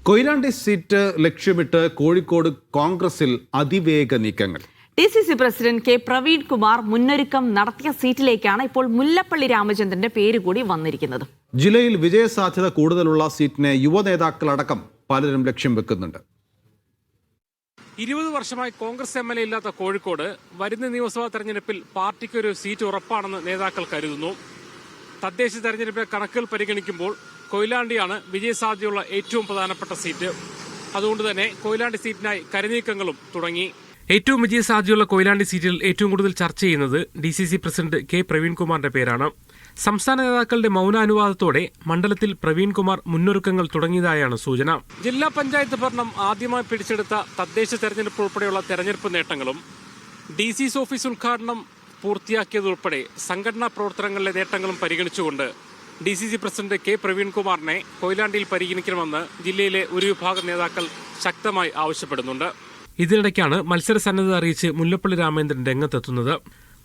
Koyilandy seat ലക്ഷ്യമിട്ട് കോഴിക്കോട് കോൺഗ്രസിൽ അതിവേഗ നീക്കങ്ങൾ. DCC president K Praveen Kumar മുന്നൊരുക്കം നടത്തിയ സീറ്റിലേക്കാണ് ഇപ്പോൾ മുല്ലപ്പള്ളി രാമചന്ദ്രന്റെ പേര് കൂടി വന്നിരിക്കുന്നത്. ജില്ലയിൽ വിജയസാധ്യത കൂടുതലുള്ള സീറ്റിനെ യുവനേതാക്കളടക്കം പലരും ലക്ഷ്യം വെക്കുന്നുണ്ട്. 20 വർഷമായി കോൺഗ്രസ് MLA ഇല്ലാത്ത കോഴിക്കോട് വരുന്ന നിയമസഭാ തെരഞ്ഞെടുപ്പിൽ പാർട്ടിക്ക് ഒരു സീറ്റ് ഉറപ്പാണെന്ന് നേതാക്കൾ കരുതുന്നു. തദ്ദേശ തെരഞ്ഞെടുപ്പിലെ കണക്കുകൾ പരിഗണിക്കുമ്പോൾ കൊയിലാണ്ടിയാണ് വിജയസാധ്യതയുള്ള ഏറ്റവും പ്രധാനപ്പെട്ട സീറ്റ്. അതുകൊണ്ട് തന്നെ കൊയിലാണ്ടി സീറ്റിനായി കരുനീക്കങ്ങളും തുടങ്ങി. ഏറ്റവും വിജയസാധ്യതയുള്ള കൊയിലാണ്ടി സീറ്റിൽ ഏറ്റവും കൂടുതൽ ചർച്ച ചെയ്യുന്നത് DCC പ്രസിഡന്റ് കെ പ്രവീൺ കുമാറിന്റെ പേരാണ്. സംസ്ഥാന നേതാക്കളുടെ മൗനാനുവാദത്തോടെ മണ്ഡലത്തിൽ പ്രവീൺ കുമാർ മുന്നൊരുക്കങ്ങൾ തുടങ്ങിയതായാണ് സൂചന. ജില്ലാ പഞ്ചായത്ത് ഭരണം ആദ്യമായി പിടിച്ചെടുത്ത തദ്ദേശ തെരഞ്ഞെടുപ്പ് ഉൾപ്പെടെയുള്ള തെരഞ്ഞെടുപ്പ് നേട്ടങ്ങളും DCC ഓഫീസ് ഉദ്ഘാടനം പൂർത്തിയാക്കിയതുൾപ്പെടെ സംഘടനാ പ്രവർത്തനങ്ങളിലെ നേട്ടങ്ങളും പരിഗണിച്ചുകൊണ്ട് DCC പ്രസിഡന്റ് കെ പ്രവീൺ കുമാറിനെ കൊയിലാണ്ടിയിൽ പരിഗണിക്കണമെന്ന് ജില്ലയിലെ ഒരു വിഭാഗം നേതാക്കൾ ശക്തമായി ആവശ്യപ്പെടുന്നുണ്ട്. ഇതിനിടയ്ക്കാണ് മത്സര സന്നദ്ധത അറിയിച്ച് മുല്ലപ്പള്ളി രാമചന്ദ്രൻ രംഗത്തെത്തുന്നത്.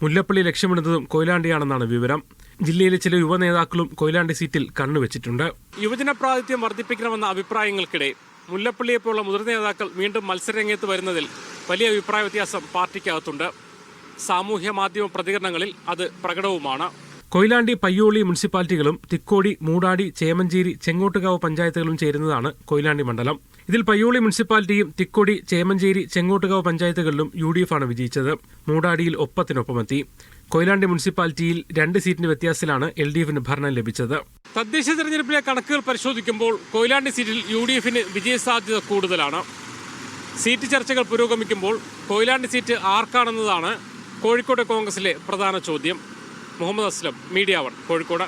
മുല്ലപ്പള്ളി ലക്ഷ്യമിടുന്നതും കൊയിലാണ്ടിയാണെന്നാണ് വിവരം. ജില്ലയിലെ ചില യുവ നേതാക്കളും കൊയിലാണ്ടി സീറ്റിൽ കണ്ണുവച്ചിട്ടുണ്ട്. യുവജന പ്രാതിനിധ്യം വർദ്ധിപ്പിക്കണമെന്ന അഭിപ്രായങ്ങൾക്കിടെ മുല്ലപ്പള്ളിയെപ്പോലുള്ള മുതിർന്ന നേതാക്കൾ വീണ്ടും മത്സരരംഗത്ത് വരുന്നതിൽ വലിയ അഭിപ്രായ വ്യത്യാസം പാർട്ടിക്കകത്തുണ്ട്. സാമൂഹ്യ മാധ്യമ പ്രതികരണങ്ങളിൽ അത് പ്രകടവുമാണ്. കൊയിലാണ്ടി, പയ്യോളി മുനിസിപ്പാലിറ്റികളും തിക്കോടി, മൂടാടി, ചേമഞ്ചേരി, ചെങ്ങോട്ടുകാവ് പഞ്ചായത്തുകളും ചേരുന്നതാണ് കൊയിലാണ്ടി മണ്ഡലം. ഇതിൽ പയ്യോളി മുനിസിപ്പാലിറ്റിയും തിക്കോടി, ചേമഞ്ചേരി, ചെങ്ങോട്ടുകാവ് പഞ്ചായത്തുകളിലും UDF ആണ് വിജയിച്ചത്. മൂടാടിയിൽ ഒപ്പത്തിനൊപ്പമെത്തി. കൊയിലാണ്ടി മുനിസിപ്പാലിറ്റിയിൽ 2 സീറ്റിന്റെ വ്യത്യാസത്തിലാണ് LDFന് ഭരണം ലഭിച്ചത്. തദ്ദേശ തെരഞ്ഞെടുപ്പിലെ കണക്കുകൾ പരിശോധിക്കുമ്പോൾ കൊയിലാണ്ടി സീറ്റിൽ UDFന് വിജയസാധ്യത കൂടുതലാണ്. സീറ്റ് ചർച്ചകൾ പുരോഗമിക്കുമ്പോൾ കൊയിലാണ്ടി സീറ്റ് ആർക്കാണെന്നതാണ് കോഴിക്കോട് കോൺഗ്രസിലെ പ്രധാന ചോദ്യം. മുഹമ്മദ് അസ്ലം, മീഡിയ 1, കോഴിക്കോട്.